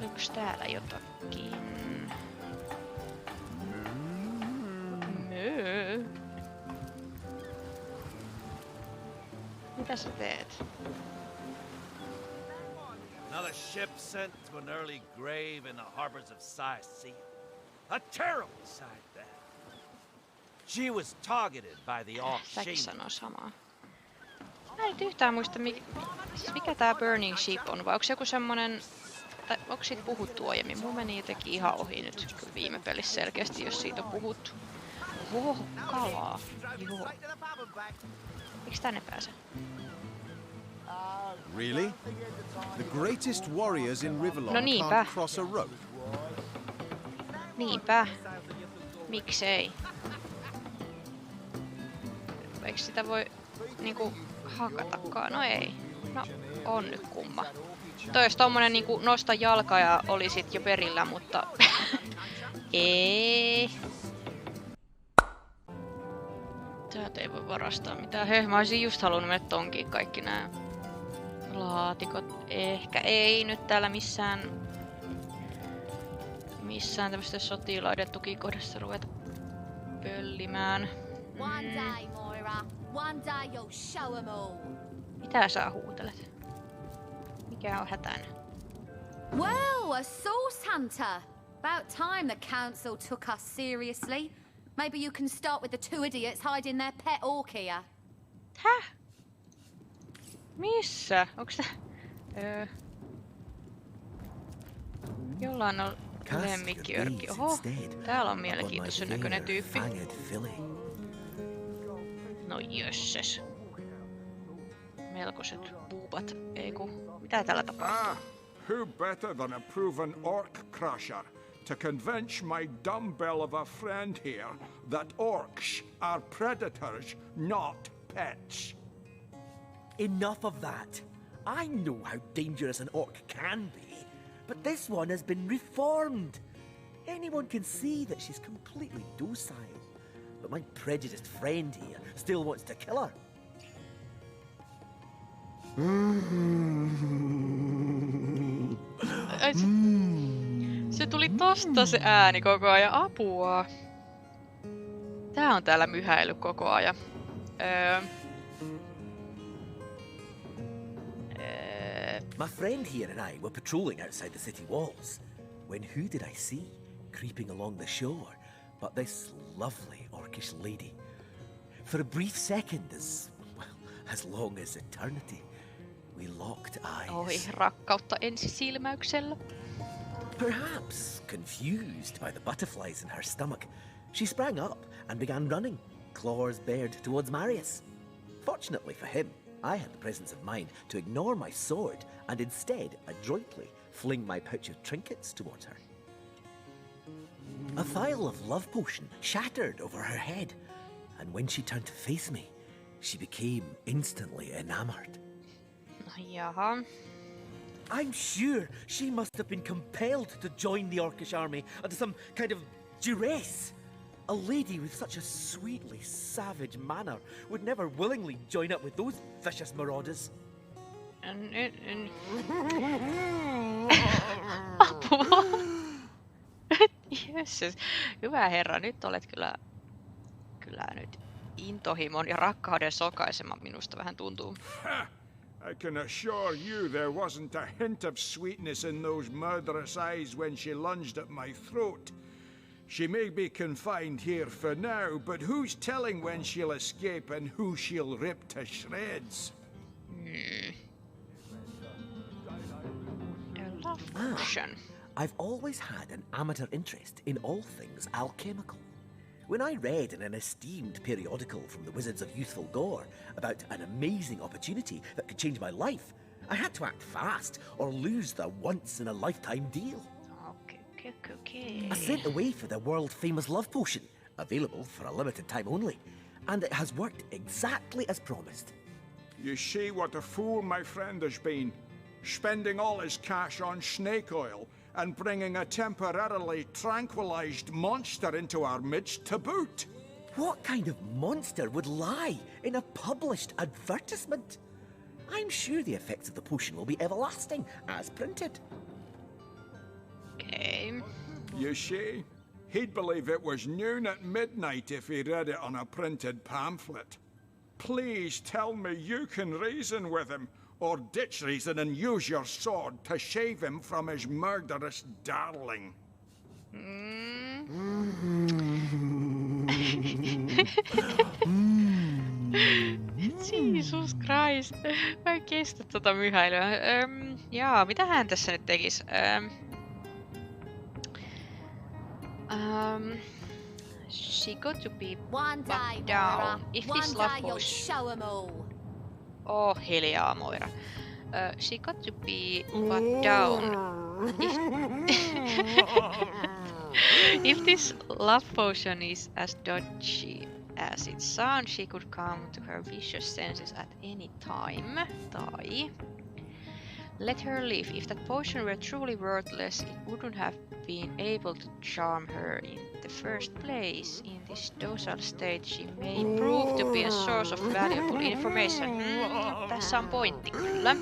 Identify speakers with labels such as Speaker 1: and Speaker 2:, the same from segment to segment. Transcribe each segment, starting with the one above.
Speaker 1: Oliks täällä jotakin? Möö. Mitä sä teet?
Speaker 2: Another ship sent to an early grave in the harbors of Sea. A terrible sight that. She was targeted by the Orc
Speaker 1: Säkin
Speaker 2: shaman.
Speaker 1: sanoo samaa. Mä en yhtään muista, mikä tää Burning Ship on, vai onko se joku semmonen... Tai onko siitä puhuttu aiemmin? Mun meni jotenkin ihan ohi nyt kyllä viime pelissä selkeästi, jos siitä on puhuttu. Oho, kalaa. Joo. Miks tänne pääse?
Speaker 3: Really? The greatest warriors in Rivalon
Speaker 1: No niinpä.
Speaker 3: can't cross a road.
Speaker 1: Niinpä. Miksei? Eikö sitä voi niinku hakatakaan? No ei. No on nyt kumma. Toi jos tommonen niinku nosta jalka ja olisit jo perillä, mutta... ei. Täältä ei voi varastaa mitään. Heh, mä olisin just halunnut mennä tonkiin kaikki nää laatikot. Ehkä ei nyt täällä missään tämmöstä sotilaiden tukikohdassa ruveta pöllimään. Mitä sä huutelet? Mikä on hätänä?
Speaker 4: Well, a source hunter. About time the council took us seriously. Maybe you can start with the two idiots hiding their pet orc here.
Speaker 1: Häh? Missä? Onks tää... Jollain on lemmikkiörkki. Oho, täällä on mielenkiintoisen näköinen tyyppi. No jösses. Melkoiset puupat. Ei ku... Mitä täällä tapahtuu?
Speaker 5: Who better than a proven orc crusher to convince my dumbbell of a friend here that orcs are predators, not pets?
Speaker 6: Enough of that. I know how dangerous an orc can be, but this one has been reformed. Anyone can see that she's completely docile, but my prejudiced friend here still wants to kill her.
Speaker 1: Se tuli tosta se ääni koko ajan. Apua. Tää on täällä myhäily koko ajan.
Speaker 6: My friend here and I were patrolling outside the city walls, when who did I see creeping along the shore but this lovely orcish lady. For a brief second, as long as eternity, we locked eyes.
Speaker 1: Oi, rakkautta ensisilmäyksellä.
Speaker 6: Perhaps confused by the butterflies in her stomach, she sprang up and began running, claws bared towards Marius. Fortunately for him, I had the presence of mind to ignore my sword and instead adroitly fling my pouch of trinkets towards her. A vial of love potion shattered over her head, and when she turned to face me, she became instantly enamored.
Speaker 1: Jaha.
Speaker 6: I'm sure she must have been compelled to join the Orcish army under some kind of duress. A lady with such a sweetly savage manner would never willingly join up with those vicious marauders.
Speaker 1: Apua. Jesses. Hyvä herra, nyt olet kyllä nyt intohimon ja rakkauden sokaisema minusta vähän tuntuu.
Speaker 5: I can assure you there wasn't a hint of sweetness in those murderous eyes when she lunged at my throat. She may be confined here for now, but who's telling when she'll escape and who she'll rip to shreds?
Speaker 6: I've always had an amateur interest in all things alchemical. When I read in an esteemed periodical from the Wizards of Youthful Gore about an amazing opportunity that could change my life, I had to act fast or lose the once-in-a-lifetime deal.
Speaker 1: Okay.
Speaker 6: I sent away for the world-famous love potion, available for a limited time only, and it has worked exactly as promised.
Speaker 5: You see what a fool my friend has been, spending all his cash on snake oil and bringing a temporarily tranquilized monster into our midst to boot.
Speaker 6: What kind of monster would lie in a published advertisement? I'm sure the effects of the potion will be everlasting, as printed.
Speaker 1: Niin.
Speaker 5: You see, he'd believe it was noon at midnight if he read it on a printed pamphlet. Please tell me you can reason with him, or ditch reason and use your sword to shave him from his murderous darling.
Speaker 1: Jesus Christ. Mä en kestä tota myhäilyä. Jaa, mitä hän tässä nyt tekis? She got to be
Speaker 4: One day,
Speaker 1: back down.
Speaker 4: Moira.
Speaker 1: If
Speaker 4: One
Speaker 1: this
Speaker 4: day
Speaker 1: love
Speaker 4: you'll
Speaker 1: was...
Speaker 4: show 'em all.
Speaker 1: Oh, hiljaa, Moira. She got to be back down. If this love potion is as dodgy as it sounds, she could come to her vicious senses at any time. Tai... Let her live. If that potion were truly worthless, it wouldn't have been able to charm her in the first place. In this docile state, she may prove to be a source of valuable information. Tässä on pointti kyllä.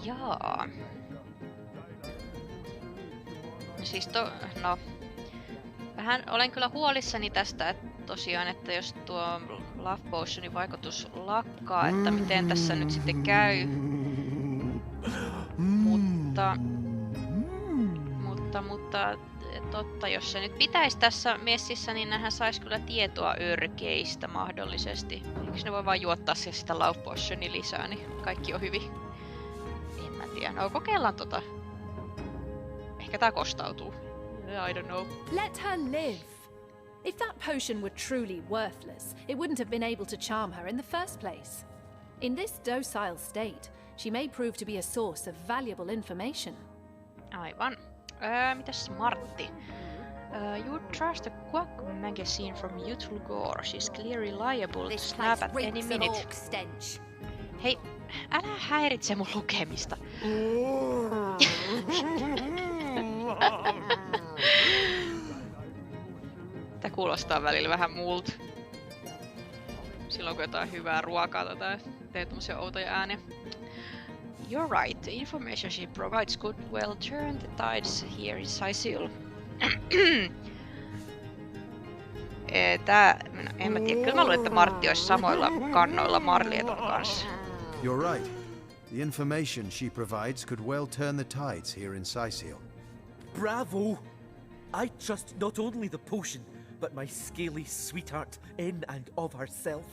Speaker 1: Jaa. Siis no. Vähän olen kyllä huolissani tästä, että tosiaan, että jos tuo Love Potionin vaikutus lakkaa, että miten tässä nyt sitten käy. Mutta totta, jos se nyt pitäisi tässä messissä, niin nämähän sais kyllä tietoa örkeistä mahdollisesti. Eikö ne voi vaan juottaa sitä Love Potionia lisää, niin kaikki on hyvin. En mä tiedä. No kokeillaan tota. Ehkä tää kostautuu. I don't know.
Speaker 7: Let her live. If that potion were truly worthless, it wouldn't have been able to charm her in the first place. In this docile state, she may prove to be a source of valuable information.
Speaker 1: Aivan. Mitäs Martti? You trust a Quack magazine from Youthful Gore. She's clearly liable to
Speaker 4: This
Speaker 1: snap
Speaker 4: place
Speaker 1: at any
Speaker 4: reeks of
Speaker 1: minute.
Speaker 4: orc stench.
Speaker 1: Hei, älä häiritse mun lukemista. Tää kuulostaa välillä vähän multa. Silloin kun jotain hyvää ruokaa teet tommosia outoja ääniä. You're right, the information she provides could well turn the tides here in Sicil. En mä tiedä, kyllä mä luulen, että Martti olisi samoilla kannoilla Marlieton kanssa.
Speaker 3: You're right. The information she provides could well turn the tides here in Sicil.
Speaker 6: Bravo! I trust not only the potion, but my scaly sweetheart in and of herself.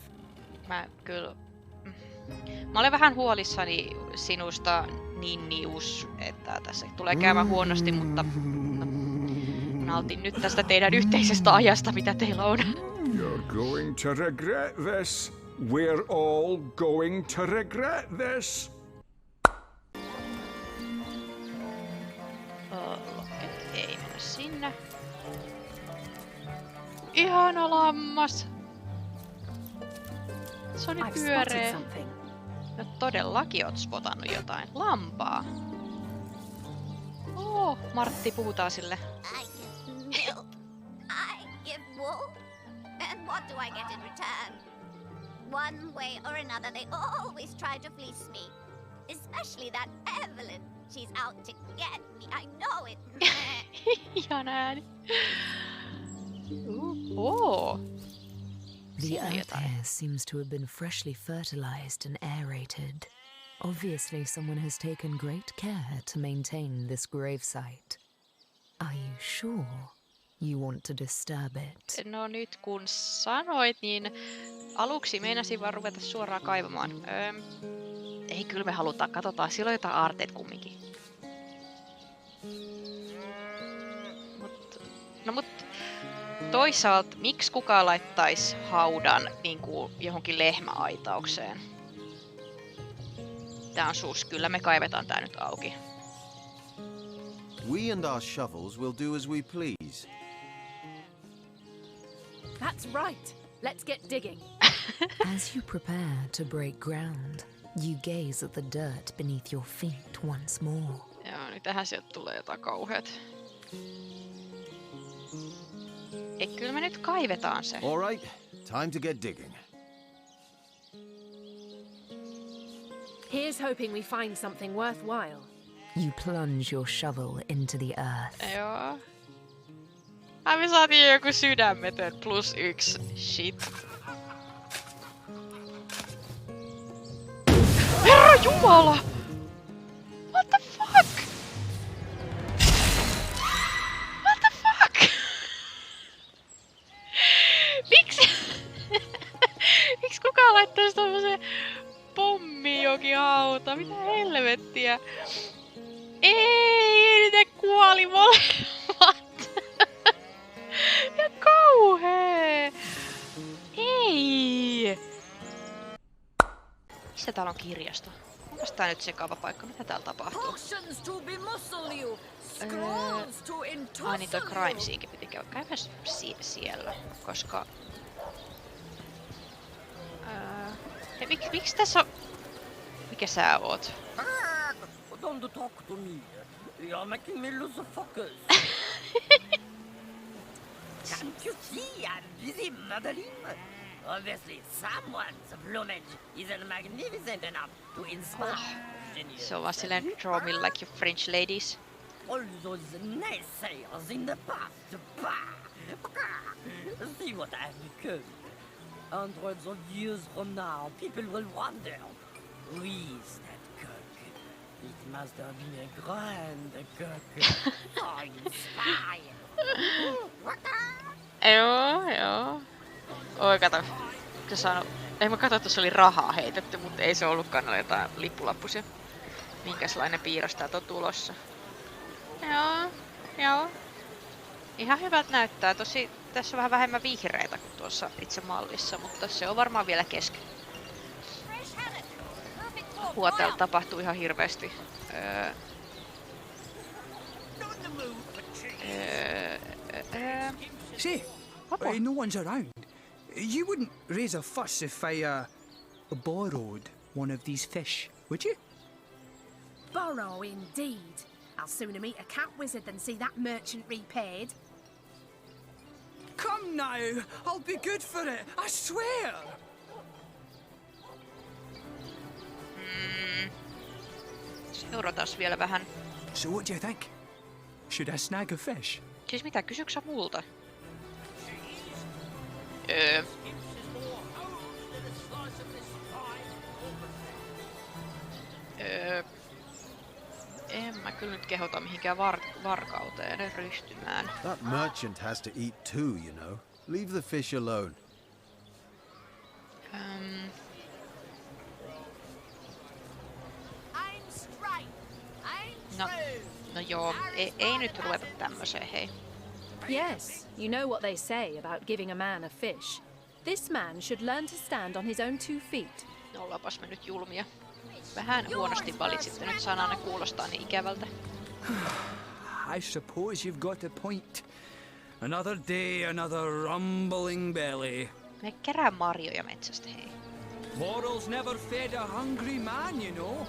Speaker 1: Mä olen vähän huolissani sinusta, Ninnius, että tässä tulee käymään huonosti, mutta nautin nyt tästä teidän yhteisestä ajasta, mitä teillä on.
Speaker 5: You're going to regret this. We're all going to regret this.
Speaker 1: Ei mennä sinne. Ihana lammas! Se oli pyöreä. No todellakin oot spotannut jotain. Lampaa. Martti, puhutaan sille.
Speaker 8: I give milk. I give wool. And what do I get in return? One way or another, they always try to fleece me. Especially that Evelyn. She's out to get me. I know it.
Speaker 1: Ihan ääni.
Speaker 9: The earth here seems to have been freshly fertilized and aerated. Obviously, someone has taken great care to maintain this gravesite. Are you sure you want to disturb it?
Speaker 1: No nyt kun sanoit, niin aluksi meinasin vaan ruveta suoraan kaivamaan. Ei, kyllä me halutaan, katsotaan, siellä on jotain aarteet kumminkin. Mut toisaalta, miksi kukaan laittaisi haudan niinku johonkin lehmäaitaukseen? Tää on sus, kyllä me kaivetaan tää nyt auki.
Speaker 3: We and our shovels will do as we please.
Speaker 7: That's right. Let's get digging.
Speaker 9: As you prepare to break ground, you gaze at the dirt beneath your feet once more.
Speaker 1: Joo, niin tähän sieltä tulee jotain kauheat. Ei, kyllä me nyt kaivetaan se.
Speaker 3: All right, time to get digging.
Speaker 7: Here's hoping we find something worthwhile.
Speaker 9: You plunge your shovel into the earth.
Speaker 1: Joo. Ai me saatiin joku sydämetön +1. Shit. Herra Jumala! What the fuck? What the fuck? Miksi? Miksi kukaan laittaisi tommosen pommi jokin auto? Mitä helvettiä? Ei, nyt ne kuoli molemmat. Ja kauhee. Ei. Missä täällä on kirjasto? Onko tää nyt sekaava paikka? Mitä täällä tapahtuu? Ai niin, toi crime scene piti käydä siellä, koska... Miksi tässä on... Mikä sä oot?
Speaker 10: Don't talk to me. You're making me lose focus. Can't you see I'm busy modeling? Obviously, someone's plumage isn't magnificent enough to inspire genius.
Speaker 1: Se on vaan silleen draw me like you French ladies.
Speaker 10: All those naysayers in the past. See what I've become. Hundreds of years from now, people will wonder, who is that cook? It must have been a grand cook. So inspired.
Speaker 1: Joo. Oi kato. Ei mä katso, että se oli rahaa heitetty, mutta ei se ollutkaan jotain lippulappusia. Minkäslainen piirros täältä on tulossa. Joo. Ihan hyvältä näyttää. Tosi tässä on vähän vähemmän vihreitä kuin tuossa itse mallissa, mutta se on varmaan vielä kesken. Apua täällä tapahtuu ihan hirveästi.
Speaker 11: Say, no one's around. You wouldn't raise a fuss if I borrowed one of these fish, would you?
Speaker 12: Borrow indeed. I'll sooner meet a cat wizard than see that merchant repaid.
Speaker 11: Come now, I'll be good for it, I swear!
Speaker 1: Seurataan vielä vähän.
Speaker 11: So what do you think? Should I snag a fish?
Speaker 1: Siis mitä, kysyksä sä multa? En mä kyllä nyt kehota mihinkään varkauteen ryhtymään.
Speaker 3: That merchant has to eat too, you know. Leave the fish alone.
Speaker 1: No joo, ei nyt ruveta tämmöseen, hei.
Speaker 7: Yes, you know what they say about giving a man a fish. This man should learn to stand on his own 2 feet.
Speaker 1: Ollapas me nyt julmia. Vähän huonosti valitsitte nyt sanaa, ne kuulostaa niin ikävältä.
Speaker 11: I suppose you've got a point. Another day, another rumbling belly.
Speaker 1: Me kerää marjoja metsästä, hei.
Speaker 11: Morals never fed a hungry man, you know.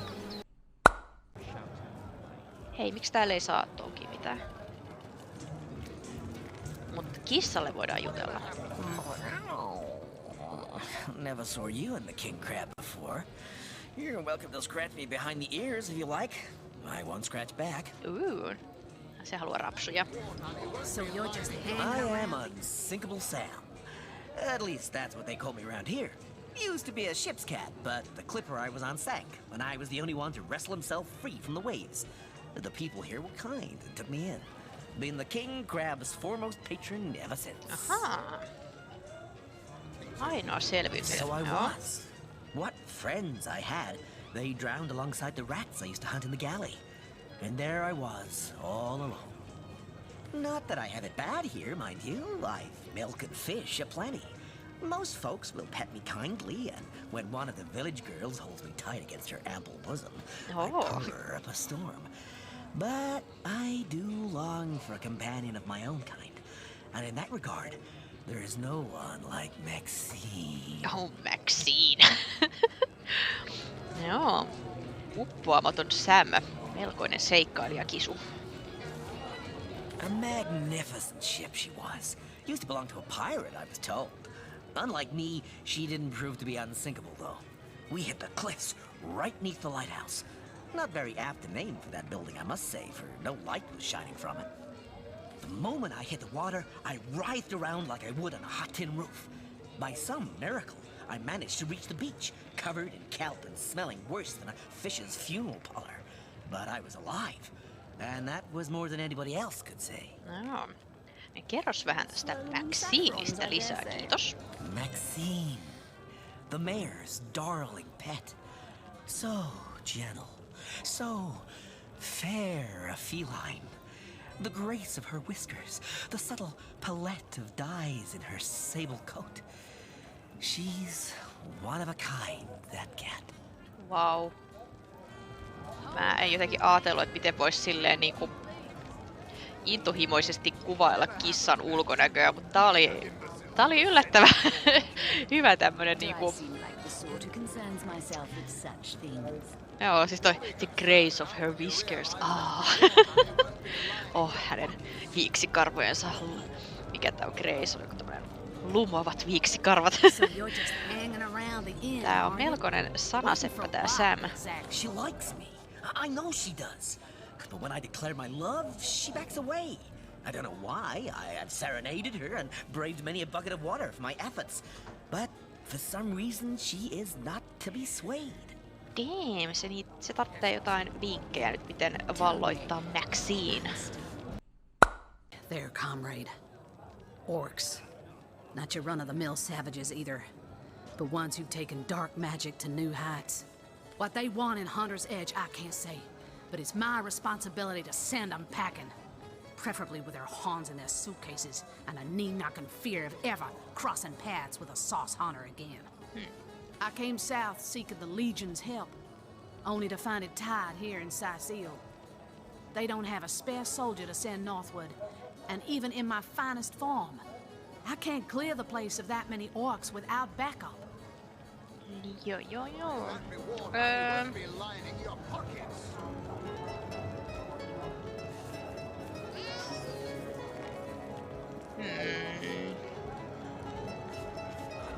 Speaker 1: Hei, miksi täällä ei saa toki mitään? Mut kissalle voidaan jutella.
Speaker 6: Never saw you in the king crab before. You're welcome to scratch me behind the ears if you like. I won't scratch back.
Speaker 1: Se haluaa rapsuja.
Speaker 12: So you're just
Speaker 6: I am Unsinkable Sam. At least that's what they call me around here. Used to be a ship's cat, but the clipper I was on sank when I was the only one to wrestle himself free from the waves. The people here were kind and took me in. Been the king crab's foremost patron ever since.
Speaker 1: Ahaa. Ainoa selviytyjä.
Speaker 6: So I was. What friends I had. They drowned alongside the rats I used to hunt in the galley. And there I was, all alone. Not that I have it bad here, mind you. I've milk and fish aplenty. Most folks will pet me kindly, and when one of the village girls holds me tight against her ample bosom, I pucker up a storm. But I do long for a companion of my own kind. And in that regard, there is no one like Maxine.
Speaker 1: Oh, Maxine. Joo. Uppoamaton Sam. Melkoinen seikkailijakisu.
Speaker 6: A magnificent ship she was. Used to belong to a pirate, I was told. Unlike me, she didn't prove to be unsinkable, though. We hit the cliffs right neath the lighthouse. Not very apt a name for that building, I must say, for no light was shining from it. The moment I hit the water, I writhed around like I would on a hot tin roof. By some miracle, I managed to reach the beach, covered in kelp and smelling worse than a fish's funeral parlor. But I was alive, and that was more than anybody else could say.
Speaker 1: No. Kerros vähän tästä Maxineista lisää, kiitos.
Speaker 6: Maxine, the mayor's darling pet. So gentle, so fair a feline. The grace of her whiskers, the subtle palette of dyes in her sable coat. She's one of a kind, that cat.
Speaker 1: Wow. Mä en jotenkin ajatellut, että miten vois silleen niinku intohimoisesti kuvailla kissan ulkonäköä, mutta tää oli yllättävän hyvä tämmönen niinku. Joo, siis toi the grace of her whiskers. Hänen viiksikarvojensa. Mikä tää on grace? On joku tämmönen lumoavat viiksikarvat. Tää on melkoinen sanaseppä tää Sam.
Speaker 6: She likes me. I know she does. But when I declare my love, she backs away. I don't know why. I've serenaded her and braved many a bucket of water for my efforts. But for some reason, she is not to be swayed.
Speaker 1: Damn, se tarvitsee jotain vinkkejä nyt, miten valloittaa Maxine.
Speaker 12: There, comrade. Orcs. Not your run-of-the-mill savages either, but ones who've taken dark magic to new heights. What they want in Hunter's Edge, I can't say, but it's my responsibility to send them packing. Preferably with their horns in their suitcases and a knee-knocking fear of ever crossing paths with a sauce hunter again. I came south seeking the Legion's help, only to find it tied here in Sicil. They don't have a spare soldier to send northward, and even in my finest form, I can't clear the place of that many orcs without backup.
Speaker 1: Joo.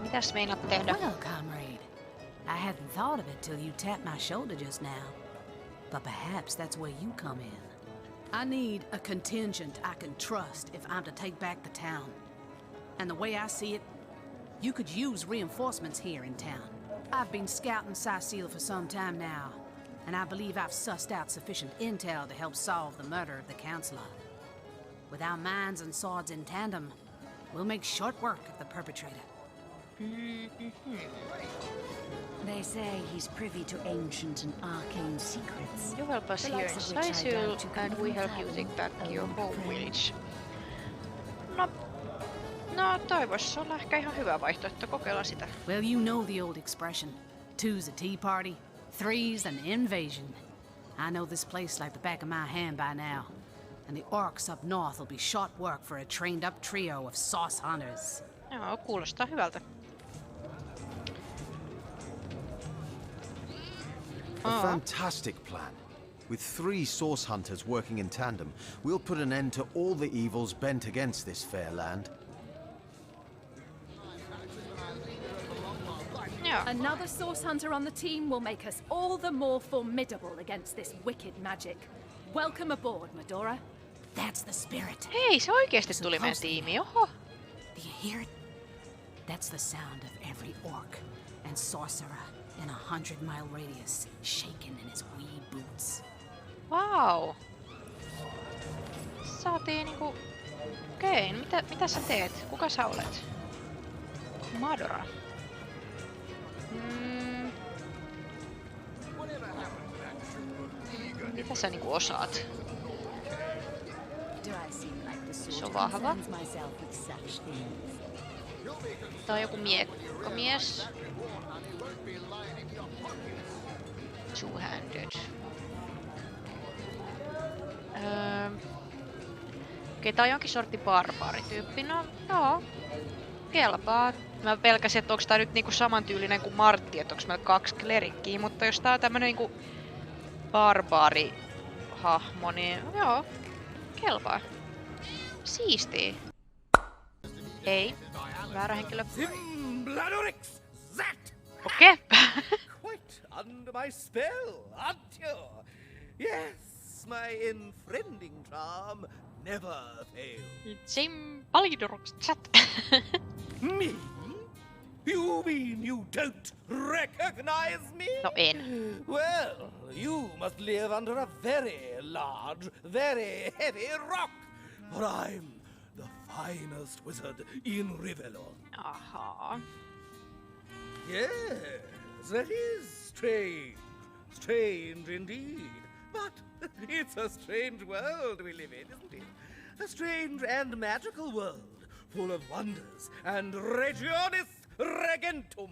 Speaker 1: Mitäs meinaat tehdä?
Speaker 12: Well, comrade, I hadn't thought of it till you tapped my shoulder just now. But perhaps that's where you come in. I need a contingent I can trust if I'm to take back the town. And the way I see it, you could use reinforcements here in town. I've been scouting Sicil for some time now, and I believe I've sussed out sufficient intel to help solve the murder of the councillor. With our minds and swords in tandem, we'll make short work of the perpetrator.
Speaker 13: They say he's privy to ancient and arcane secrets.
Speaker 1: You help us here in Sicil, and we help you take back your home village. No, toivossa on ehkä ihan hyvä vaihtoehto, kokeilla sitä.
Speaker 12: Well, you know the old expression. 2's a tea party, 3's an invasion. I know this place like the back of my hand by now. And the orcs up north will be short work for a trained-up trio of sauce hunters.
Speaker 1: Joo, kuulostaa hyvältä.
Speaker 3: A fantastic plan. With 3 source hunters working in tandem, we'll put an end to all the evils bent against this fair land.
Speaker 7: Another source hunter on the team will make us all the more formidable against this wicked magic. Welcome aboard, Medora.
Speaker 12: That's the spirit.
Speaker 1: Hei, se oikeesti tuli meidän tiimiin, oho.
Speaker 12: Do you hear it? That's the sound of every orc and sorcerer in a 100-mile radius, shaking in his wee boots.
Speaker 1: Wow. Saatiin niinku... Okei, mitä sä teet? Kuka sä olet? Madora. Mitä sä niinku osaat? Se on vahva. Tää on joku miekkamies. Two-handed. Okei, tää on jonkin sortti barbaarityyppi. No, joo. Kelpaa. Mä pelkäsin, että onks tää nyt niinku samantyylinen kuin Martti, että onks meillä 2 klerikkiä, mutta jos tää on tämmönen niinku barbaarihahmo, niin joo, kelpaa. Siistii. Ei, väärä henkilö.
Speaker 2: Bladorix, that!
Speaker 1: Okei.
Speaker 6: Quite under my spell, aren't you? Yes, my infriending charm never fails.
Speaker 1: Simpalidoroks-chat.
Speaker 6: Me? You mean you don't recognize me?
Speaker 1: No en.
Speaker 6: Well, you must live under a very large, very heavy rock. For I'm the finest wizard in Rivelon.
Speaker 1: Ahaa.
Speaker 6: Yes, that is strange. Strange indeed. But it's a strange world we live in, isn't it? A strange and magical world, full of wonders and regionis regentum.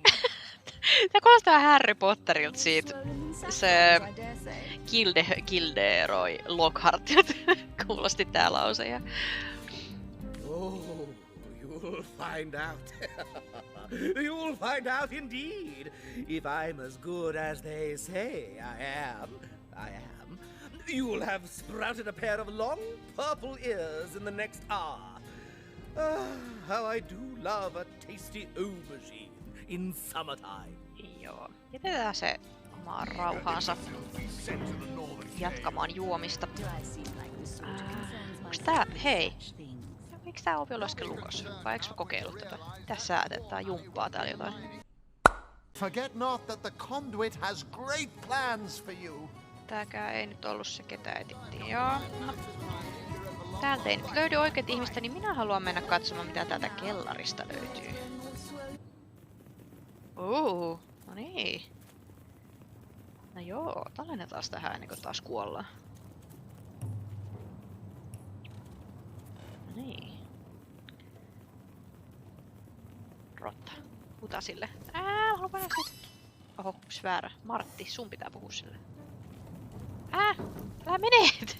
Speaker 1: Tää kuulostaa Harry Potterilta siitä. Se Gilderoy Lockhart kuulosti tää lause. Ja...
Speaker 6: Oh, you'll find out. You'll find out indeed. If I'm as good as they say I am. You'll have sprouted a pair of long purple ears in the next hour. How I do love a tasty aubergine in summertime.
Speaker 1: Joo. Jätetään se omaan rauhaansa jatkamaan juomista. Onks tää... Hei. Miks tää ovi on äsken lukossa? Vai eiks mä kokeillut tätä? Mitäs sä teet? Tää jumppaa täällä jotain.
Speaker 14: Forget not that the conduit has great plans for you.
Speaker 1: Tääkään ei nyt ollut se, ketä etittiin. Joo. No. Täältä ei nyt löydy oikeat ihmistä, niin minä haluan mennä katsomaan, mitä täältä kellarista löytyy. No niin. No joo, tallennetaan tähän ennen kuin taas kuollaan. No niin. Rotta. Puta sille. Haluan panna sit. Oho, ups, väärä. Martti, sun pitää puhua sille. Älä menet!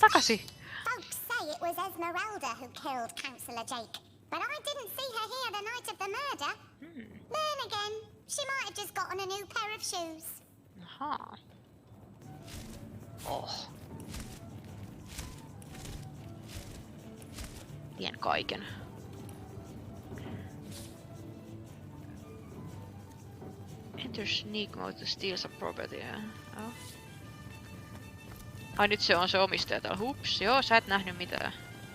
Speaker 1: Takaisin!
Speaker 8: Folks say it was Esmeralda who killed Councillor Jake, but I didn't see her here the night of the murder. Then again, she might have just gotten a new pair of shoes.
Speaker 1: Ahaa. Oh. Tien kaiken. Enter sneak mode to steal some property. Oh. Ai nyt se on se omistaja täällä. Hups, joo, sä et nähnyt mitään.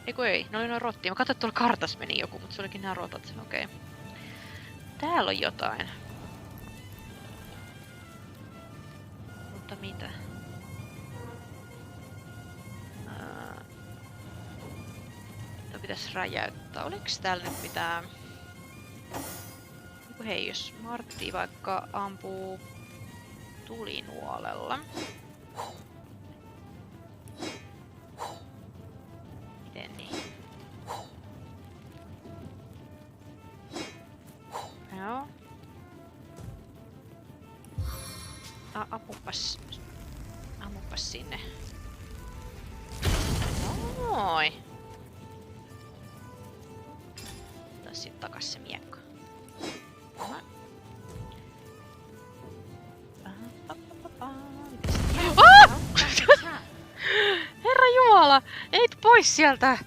Speaker 1: Eiku ei, ne oli noin rottia. Mä katsoin, että tuolla kartassa meni joku, mutta se olikin nää rotat. Okei. Täällä on jotain. Mutta mitä? Tätä pitäis räjäyttää. Oliks täällä nyt mitään? Eiku hei, jos Martti vaikka ampuu tulinuolella. Miten niin? Joo. Ammupas sinne. Noin. Taas sit takas se miekka. Herra Jumala! Ei pois sieltä!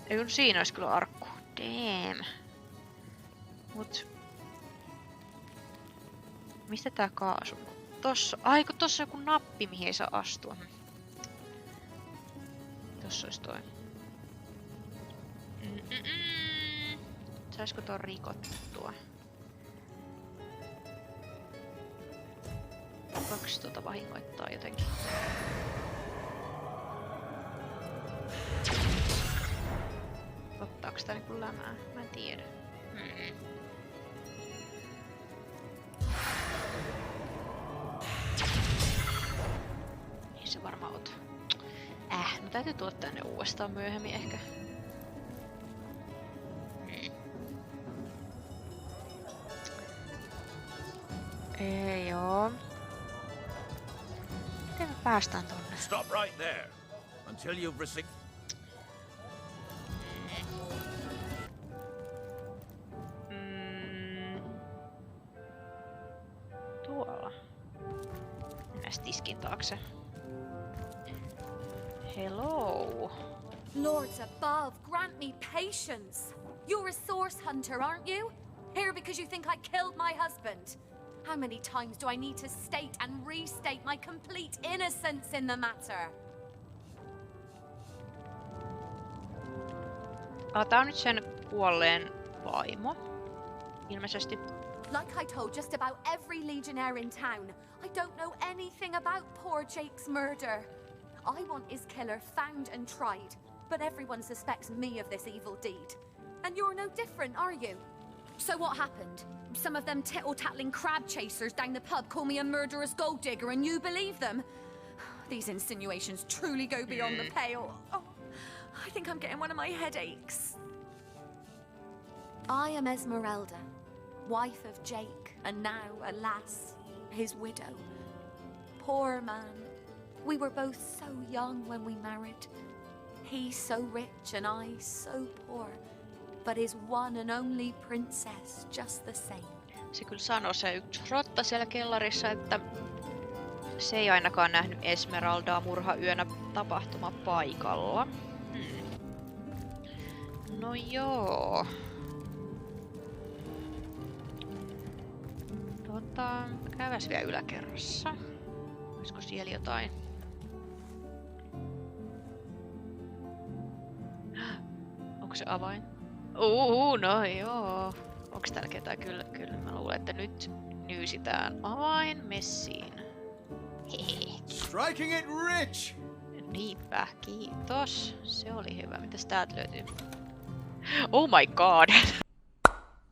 Speaker 1: Ei kun siinä olisi kyllä arkku. Damn. Mut... Mistä tää kaasu? Tossa... Ai kun tossa on joku nappi mihin ei saa astua. Tossa olisi toi. Saisko ton rikottua? Voinko tuota vahingoittaa jotenkin? Ottaako tää niinku lämää? Mä en tiedä. Ei se varmaan ota. No täytyy tuoda tänne uudestaan myöhemmin ehkä. Ei joo. Miten me päästään tonne?
Speaker 2: Stop right there until you've received.
Speaker 1: Tuolla. Mennään tiskin taakse. Hello.
Speaker 4: Lords above, grant me patience. You're a source hunter, aren't you? Here because you think I killed my husband? How many times do I need to state and restate my complete innocence in the matter?
Speaker 1: Tää on nyt sen kuolleen vaimo. Ilmeisesti.
Speaker 4: Like I told just about every legionnaire in town, I don't know anything about poor Jake's murder. I want his killer found and tried, but everyone suspects me of this evil deed. And you're no different, are you? So what happened? Some of them tittle-tattling crab chasers down the pub call me a murderous gold digger and you believe them? These insinuations truly go beyond the pale. Oh, I think I'm getting one of my headaches. I am Esmeralda, wife of Jake, and now, alas, his widow. Poor man. We were both so young when we married. He so rich and I so poor. But his one and only princess just the same.
Speaker 1: Se kyllä sanoi se yksi rotta siellä kellarissa, että se ei ainakaan nähnyt Esmeraldaa murhayönä tapahtumapaikalla. No joo. Käydäs vielä yläkerrassa. Olisiko siellä jotain? Onko se avain? No joo. Onks täällä ketään? Kyllä mä luulen, että nyt nyysitään avain messiin. Hehe.
Speaker 3: Striking it rich!
Speaker 1: Niinpä, kiitos. Se oli hyvä. Mitäs täältä löytyy? Oh my god!